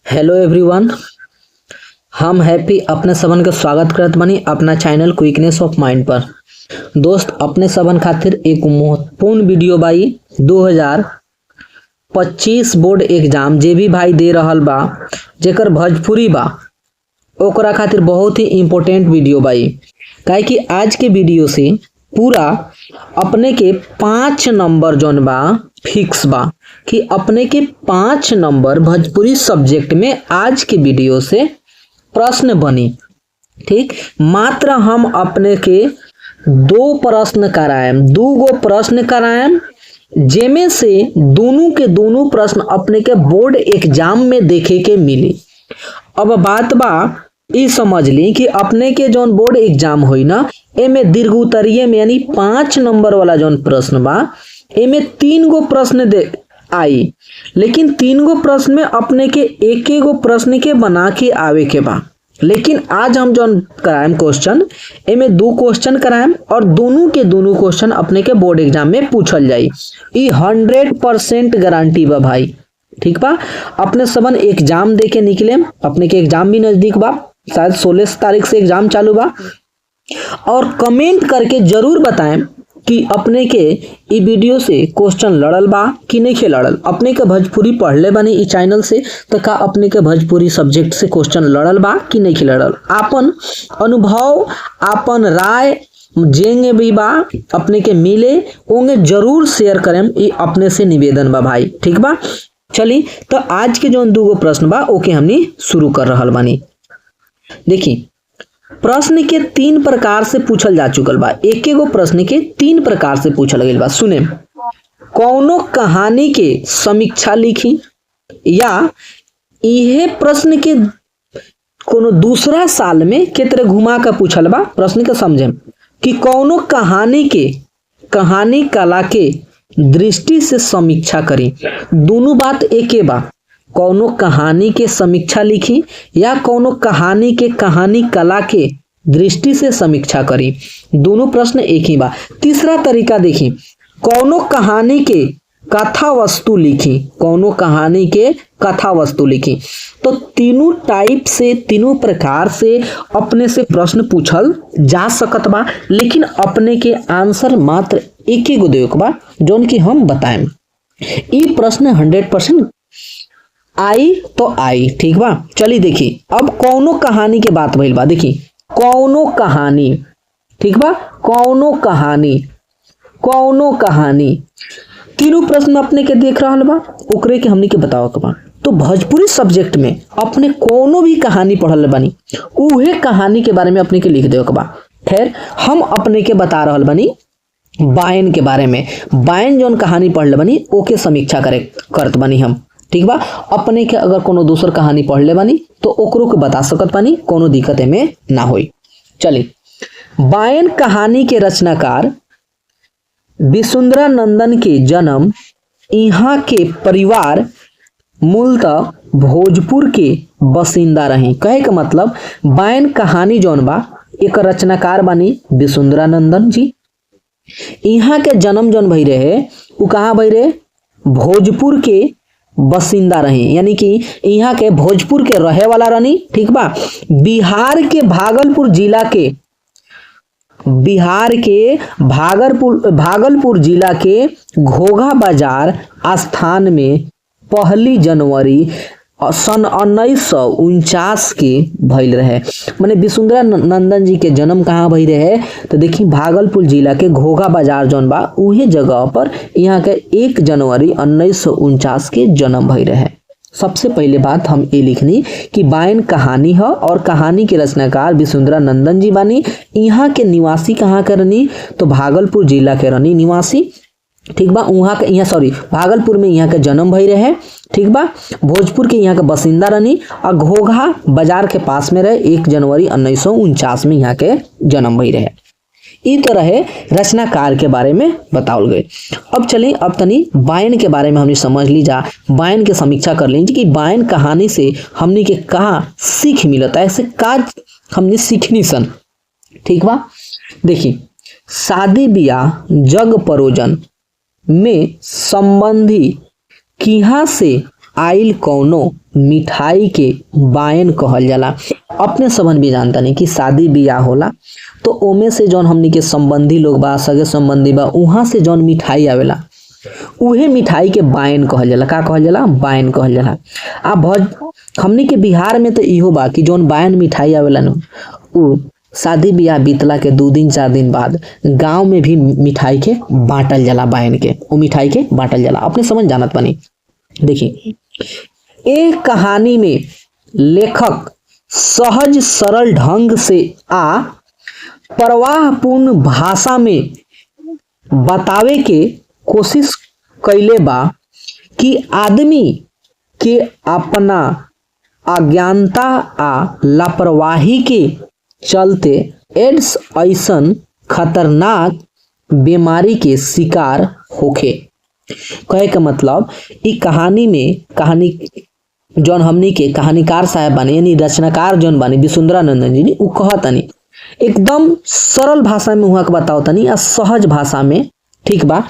Hello everyone, हम happy अपने सबन के स्वागत करत बानी अपना चैनल क्विकनेस ऑफ माइंड पर। दोस्त, अपने सबन खातिर एक महत्वपूर्ण वीडियो बाई 2025 बोर्ड एग्जाम जे भी भाई दे रहल बा, जेकर भोजपुरी बा, ओकरा खातिर बहुत ही इम्पोर्टेंट वीडियो बाई। काहे कि आज के वीडियो से पूरा अपने के 5 नंबर जौन बा फिक्स बा कि अपने के 5 नंबर भोजपुरी सब्जेक्ट में आज के वीडियो से प्रश्न बनी। ठीक, मात्र हम अपने के 2 प्रश्न कराएम, 2 गो प्रश्न कराएम, जेमे से दोनों के दोनों प्रश्न अपने के बोर्ड एग्जाम में देखे के मिली। अब बात बा ई समझ ली कि अपने के जौन बोर्ड एग्जाम हुई ना, एमे दीर्घ उत्तरीय में यानी 5 नंबर वाला जौन प्रश्न बा, एमे 3 गो प्रश्न दे आई, लेकिन 3 गो प्रश्न में अपने के एक गो प्रश्न के बना के आवे के बा। लेकिन आज हम जौन कराएम क्वेश्चन, एमे 2 क्वेश्चन कराएम और दोनों के दोनों क्वेश्चन अपने के बोर्ड एग्जाम में पूछल जाई। ई 100% गारंटी बा भाई। ठीक बा, अपने सबन एग्जाम दे के निकले, अपने के एग्जाम भी नजदीक बा, शायद 16 तारीख से एग्जाम चालू बा। और कमेंट करके जरूर बताएं कि अपने के ई वीडियो से क्वेश्चन लड़ल बा कि नहीं लड़ल। अपने के भोजपुरी पढ़ले बानी ई चैनल से, तो का अपने के भोजपुरी सब्जेक्ट से क्वेश्चन लड़ल बा कि नहीं लड़ल। आपन अनुभव, आपन राय जेंगे भी बा अपने के मिले ओंगे जरूर शेयर करें, ई अपने से निवेदन बा भाई। ठीक बा, चली तो आज के जो 2 गो प्रश्न बा ओके हमनी शुरू कर रहल बानी। देखी, प्रश्न के 3 प्रकार से पूछल जा चुकल बा। एक गो प्रश्न के 3 प्रकार से पूछल गइल बा। सुने, कौनो कहानी के समीक्षा लिखी, या इहे प्रश्न के कोनो दूसरा साल में के तरह घुमा कर पूछल बा। प्रश्न के समझे कि कौनो कहानी के कहानी कला के दृष्टि से समीक्षा करी। दोनों बात एके बा, कौनो कहानी के समीक्षा लिखी या कौनो कहानी के कहानी कला के दृष्टि से समीक्षा करी। दोनों प्रश्न एक ही बा। तीसरा तरीका देखी, कौनो कहानी के कथा वस्तु लिखी, कौनो कहानी के कथा वस्तु लिखी। तो तीनों टाइप से, तीनों प्रकार से अपने से प्रश्न पूछल जा सकत बा, लेकिन अपने के आंसर मात्र एक ही गो देवे के बा, जौन कि हम बताएं। ई प्रश्न 100% आई तो आई। ठीक बा, चली देखी अब कौनो कहानी के बात भइल बा। देखी, कौनो कहानी, ठीक बा, कौनो कहानी, कौनो कहानी, तीनों प्रश्न अपने के देख रहल बा, ओकरे के हमनी के बताओ के बा। तो भोजपुरी सब्जेक्ट में अपने कोनो भी कहानी पढ़ल बानी, उहे कहानी के बारे में अपने के लिख देवे के बा। खैर, हम अपने के बता रहल बानी बायन के बारे में। बायन जौन कहानी पढ़ले बानी ओके समीक्षा करत बानी हम। ठीक बा, अपने के अगर कोनो दूसर कहानी पढ़ले बानी तो ओकरो के बता सकत बानी, कोनो दिक्कत में ना होई। चली, बायन कहानी के रचनाकार विसुंदरा नंदन के जन्म यहाँ के परिवार मूलतः भोजपुर के बसिंदा रही। कहे का मतलब बायन कहानी जौन बा एक रचनाकार बानी विसुंदरा नंदन जी। यहाँ के जन्म जौन भई रहे उ कहाँ भई रहे, भोजपुर के बसिंदा रही, यानी कि यहाँ के भोजपुर के रहे वाला रही। ठीक बा, बिहार के भागलपुर जिला के घोघा बाजार स्थान में 1 जनवरी सन 1949 के भइल रहे। माने विसुंदरा नंदन जी के जन्म कहाँ भई रहे, तो देखी भागलपुर जिला के घोघा बाजार जौन बा उहे जगह पर यहाँ के 1 जनवरी 1949 के जन्म भई रहे। सबसे पहले बात हम ये लिखनी कि बायन कहानी है और कहानी के रचनाकार विसुंदरा नंदन जी बानी। यहाँ के निवासी कहाँ के रहनी, तो भागलपुर जिला के रहनी निवासी। ठीक बा, वहाँ के यहाँ भागलपुर में यहाँ के जन्म भई रहे। ठीक बा, भोजपुर के यहाँ के बसिंदा रहनी और घोघा बाजार के पास में रहे। 1 जनवरी 1949 में यहाँ के जन्म भई रहे। ई तो रहे रचनाकार के बारे में बताओल गए। अब चलिए, अब तनी बायन के बारे में हमने समझ ली जा, बायन के समीक्षा कर ली कि बायन कहानी से हमने के कहाँ सीख मिलता है, ऐसे काज हमने सीखनी सन। ठीक बा, देखिए, शादी ब्याह जग परोजन में संबंधी किहाँ से आइल कौनो मिठाई के बायन कहल जाला। अपने सबन भी जानता नहीं कि शादी बियाह होला तो ओमे से जौन हमनी के संबंधी लोग बा, सगे संबंधी बा, उहाँ से जौन मिठाई आवेला उहे मिठाई के बायन कहल जाला। का कहल जाला? बायन कहल जाला। आ हमनी के बिहार में तो इहो बा कि जौन बायन मिठाई आवेला न उ शादी बियाह बीतला के 2 दिन 4 दिन बाद गांव में भी मिठाई के बांटल जाला। बायन के वो मिठाई के बांटल जाला। अपने समझ जानत बानी। देखिए एक कहानी में लेखक सहज सरल ढंग से आ प्रवाहपूर्ण भाषा में बतावे के कोशिश कैले बा कि आदमी के अपना अज्ञानता आ लापरवाही के चलते एड्स ऐसन खतरनाक बीमारी के शिकार होखे। कहे का मतलब ई कहानी में जौन हमनी के कहानीकार साहब बानी यानी रचनाकार जौन बानी विसुंदरानंदन जी उ कहतनी एकदम सरल भाषा में हुआ के बताओ तनी आ सहज भाषा में, ठीक बा,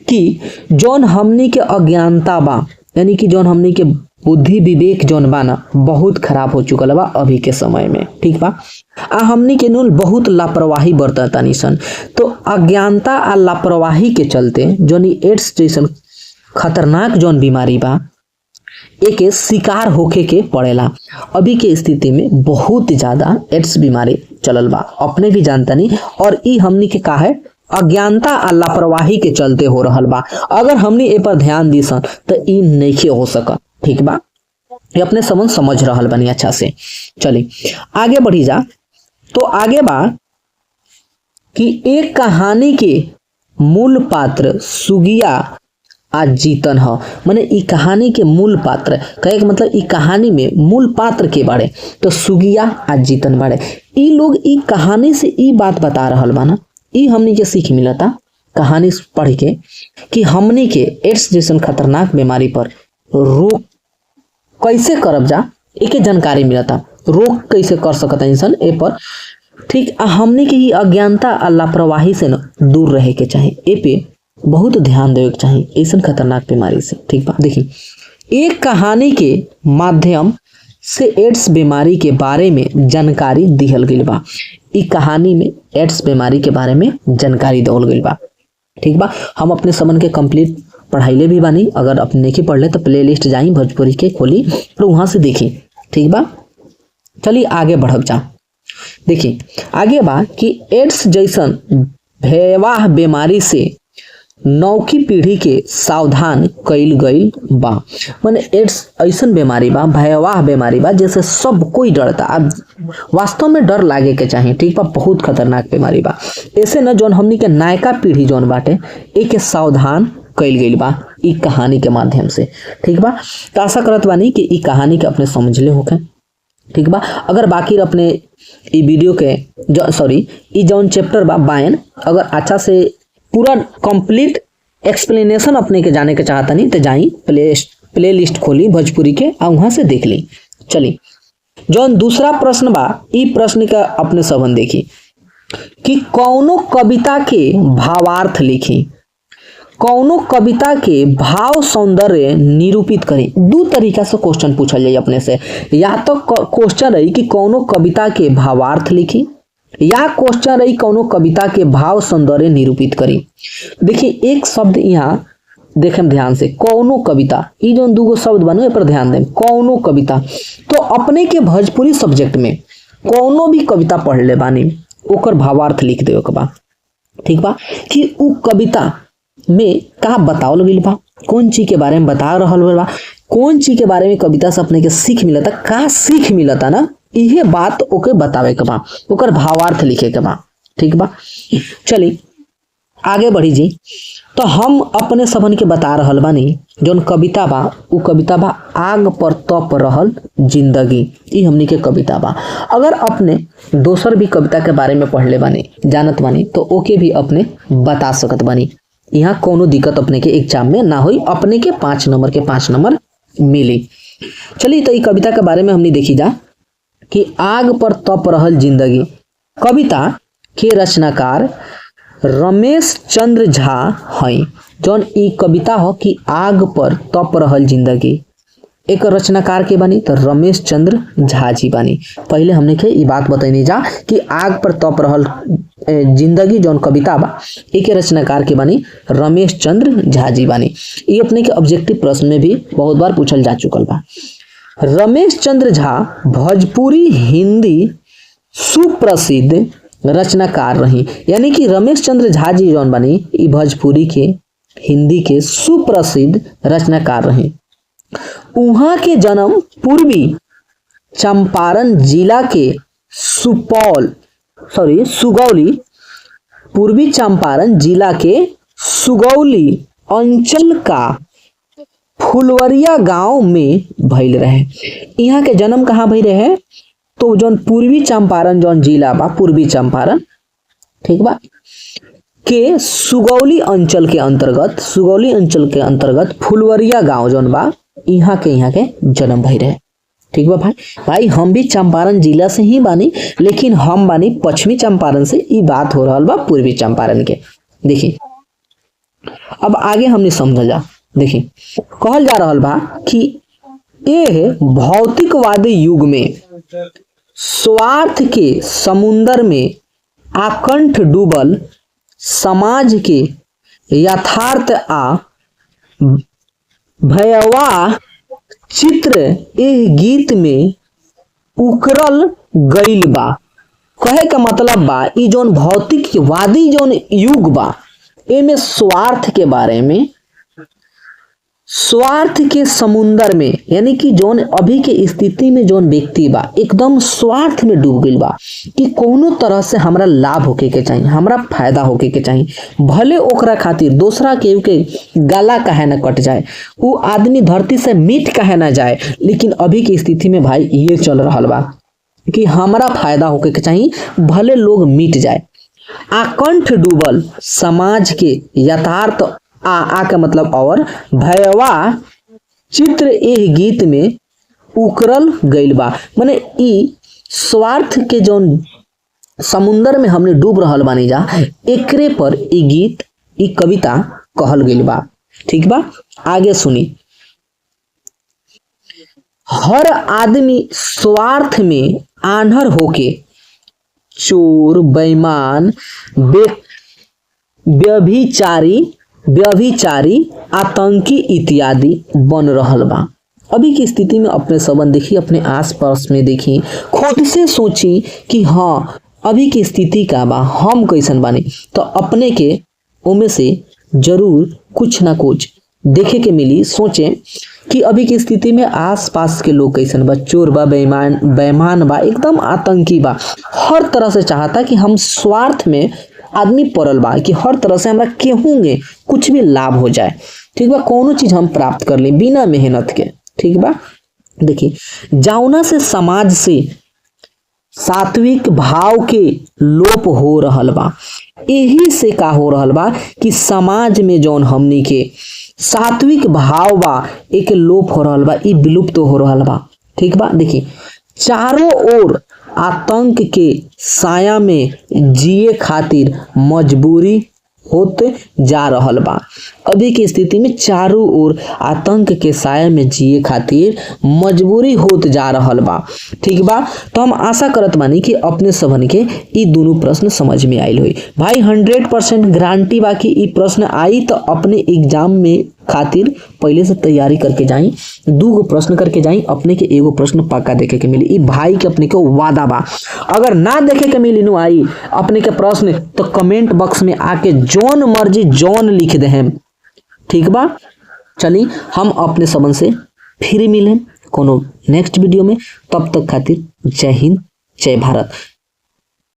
कि जौन हमनी के अज्ञानता बा यानी कि जौन हमनी के बुद्धि विवेक जौन बा ना बहुत खराब हो चुकल बा अभी के समय में, ठीक बा। आ हमनी के नूल बहुत लापरवाही बरततानी सन। तो अज्ञानता आ लापरवाही के चलते जौन एड्स जैसन खतरनाक जौन बीमारी बा एके शिकार होके के पड़ेला। अभी के स्थिति में बहुत ज्यादा एड्स बीमारी चलल बा, अपने भी जानता नहीं। और ई हमनी के का है अज्ञानता आ लापरवाही के चलते हो रहल बा। अगर हमनी ए पर ध्यान दी सन तो ई नइखे हो सकत, ठीक बा। ये अपने समझ रहल बनी अच्छा से। चली आगे बढ़ी जा। तो आगे बा कि एक कहानी के मूल पात्र सुगिया आ जीतन ह। माने ई कहानी के मूल पात्र कहे के मतलब ई कहानी में मूल पात्र के बारे तो सुगिया आ जीतन बारे। ई लोग ई कहानी से ई बात बता रहल बा ना, ई हमनी के सीख मिलता कहानी पढ़ के कि हमनी के एड्स जैसन खतरनाक बीमारी पर रोक कैसे करब जा, एके जानकारी मिलता। रोक कैसे कर सकता इंसान ए पर, ठीक। हमनी के ही अज्ञानता आ लापरवाही से न दूर रहे के चाहे, ए पे बहुत ध्यान देवे के चाहे ऐसा खतरनाक बीमारी से, ठीक बा। देखिए एक कहानी के माध्यम से एड्स बीमारी के बारे में जानकारी दिहल गइल बा। ई कहानी में एड्स बीमारी के बारे में जानकारी देवल गइल बा, ठीक बा। हम अपने समन के कंप्लीट पढ़ाईले भी बानी। अगर अपने नहीं पढ़ ले तो प्ले लिस्ट जाई भोजपुरी के खोली और वहां से देखी, ठीक बा। चलिए आगे बढ़ब जा। देखिए आगे बा कि एड्स जैसन भयावह बीमारी से नौकी पीढ़ी के सावधान कइल गइल बा। माने एड्स ऐसन बीमारी बा, भयावह बीमारी बा जैसे सब कोई डरता। अब वास्तव में डर लागे के चाहिए, ठीक बा। बहुत खतरनाक बीमारी बा। ऐसे न जौन हमनी के नायका पीढ़ी जौन बाटे एके सावधान कइल गइल बा ई कहानी के माध्यम से, ठीक बा। तो आशा करत बानी कि ई कहानी के अपने समझले होखे, ठीक बा। अगर बाकी अपने ई वीडियो के ई जौन चैप्टर बा बायन अगर अच्छा से पूरा कंप्लीट एक्सप्लेनेशन अपने के जाने के चाहता नहीं तो जाई प्ले लिस्ट खोली भोजपुरी के आ वहां से देख ली। चली जौन दूसरा प्रश्न बा ई प्रश्न का अपने सबन देखी कि कौनो कविता के भावार्थ लिखी, कौनो कविता के भाव सौंदर्य निरूपित करी। 2 तरीका से क्वेश्चन पूछल जाए अपने से। या तो क्वेश्चन रही कि कौनो कविता के भावार्थ लिखी या क्वेश्चन रही कौनो कविता के भाव सौंदर्य निरूपित करी। देखिए एक शब्द यहाँ देखें ध्यान से, कौनो कविता, ई जो 2 शब्द बनो पर ध्यान दें। कौनो कविता तो अपने के भोजपुरी सब्जेक्ट में कौनो भी कविता पढ़ ले बानी ओकर भावार्थ लिख दे बा, ठीक बा। कि उ कविता में का बतावल गइल बा, कौन चीज के बारे में बता रहल बा, कौन चीज के बारे में कविता से अपने के सीख मिलता, का सीख मिलता ना, इहे बात ओके बतावे के बा, ओकर भावार्थ लिखे के बा, ठीक बा। चली आगे बढ़ी जी। तो हम अपने सबन के बता रहल बानी जौन कविता बा उ कविता बा आग पर तप रहल जिंदगी, ई हमनी के कविता बा। अगर अपने दोसर भी कविता के बारे में पढ़ले बानी जानत बानी तो ओके भी अपने बता सकत बानी। यहाँ कोनो दिक्कत अपने के एग्जाम में ना होई, अपने के 5 नंबर के 5 नंबर मिली। चलिए तो ई कविता के बारे में हमने देखी जा कि आग पर तप रहल जिंदगी। कविता के रचनाकार रमेश चंद्र झा हैं। जौन ई कविता हो कि आग पर तप रहल जिंदगी, एक रचनाकार के बानी तो रमेश चंद्र झा जी बानी। पहले हमने के ई बात बताइनी जा कि आग पर तप रहल जिंदगी जौन कविता बा एक रचनाकार के बानी रमेश चंद्र झा जी बानी। ये अपने के ऑब्जेक्टिव प्रश्न में भी बहुत बार पूछल जा चुकल बा। रमेश चंद्र झा भोजपुरी हिंदी सुप्रसिद्ध रचनाकार रही, यानी कि रमेश चंद्र झा जी जौन बानी ई भोजपुरी के हिंदी के सुप्रसिद्ध रचनाकार रही। उहाँ के जन्म पूर्वी चंपारण जिला के सुगौली पूर्वी चंपारण जिला के सुगौली अंचल का फुलवरिया गांव में भइल रहे। यहाँ के जन्म कहाँ भइल रहे? तो जौन पूर्वी चंपारण जौन जिला बा पूर्वी चंपारण, ठीक बा, के सुगौली अंचल के अंतर्गत फुलवरिया गांव जौन बा यहाँ के जन्म भई रहे। ठीक बा भाई हम भी चंपारण जिला से ही बानी, लेकिन हम बानी पश्चिमी चंपारण से। ई बात हो रहल बा पूर्वी चंपारण के। देखिए अब आगे हमने समझल जा। देखिए कहल जा रहल बा कि यह भौतिकवादी युग में स्वार्थ के समुंदर में आकंठ डूबल समाज के यथार्थ आ भयावह चित्र एह गीत में उकरल गईल बा। कहे का मतलब बा ई जौन भौतिकवादी जौन युग बा एमे स्वार्थ के बारे में, स्वार्थ के समुंदर में, यानी कि जौन अभी के स्थिति में जौन व्यक्ति बा एकदम स्वार्थ में डूब गईल बा कि कोनो तरह से हमरा लाभ होके के चाहिए, हमरा फायदा होके के चाहिए, भले ओकरा खातिर दूसरा केहू के गला काहे ना कट जाए, वो आदमी धरती से मिट काहे ना जाए, लेकिन अभी की स्थिति में भाई ये चल रहा बा कि हमरा फायदा होके के चाहिए, भले लोग मिट जाए। आकंठ डूबल समाज के यथार्थ आ का मतलब और भयावह चित्र एह गीत में उकरल गईल बा। माने ई स्वार्थ के जौन समुंदर में हमने डूब रहल बानी जा, एकरे पर ई गीत ई कविता कहल गईल बा। ठीक बा, आगे सुनी। हर आदमी स्वार्थ में आन्हर होके चोर, बेईमान, व्यभिचारी, आतंकी इत्यादि बन रहल बा। अभी की स्थिति में अपने सबन देखी, अपने आसपास में देखी, खुद से सोची कि हाँ अभी की स्थिति का बा, हम कैसन बानी, तो अपने के उनमें से जरूर कुछ ना कुछ देखे के मिली। सोचे कि अभी की स्थिति में आसपास के लोग कैसन बा, चोर बा, बेईमान बा, एकदम आतंकी बा, हर तरह से चाहता कि हम स्वार्थ में आदमी पड़ल बा कि हर तरह से हमरा केहूंगे कुछ भी लाभ हो जाए। ठीक बा, कोनो चीज हम प्राप्त कर ले बिना मेहनत के। ठीक बा, देखिए जाउना से समाज से सात्विक भाव के लोप हो रहल बा। यही से का हो रहल बा कि समाज में जौन हमनी के सात्विक भाव बा एक लोप हो रहल बा, ई विलुप्त हो रहल बा। ठीक बा, देखिए चारों ओर आतंक के साया में जिए खातिर मजबूरी होते जा रहल बा। अभी की स्थिति में चारों ओर आतंक के साया में जिए खातिर मजबूरी होत जा रहल बा। ठीक बा, तो हम आशा करत बानी कि अपने सबन के ई दोनों प्रश्न समझ में आइल हुई। भाई 100% गारंटी बा कि ई प्रश्न आई तो अपने एग्जाम में खातिर पहले से तैयारी करके जाई, 2 प्रश्न करके जाई, अपने के एगो प्रश्न पक्का देखे के मिली। ई भाई के अपने के वादा बा। अगर ना देखे के मिली नु आई अपने के प्रश्न तो कमेंट बॉक्स में आके जौन मर्जी जौन लिख दे हम। ठीक बा, चली हम अपने सबन से फिर मिलें कोनो नेक्स्ट वीडियो में। तब तक खातिर जय हिंद, जय भारत।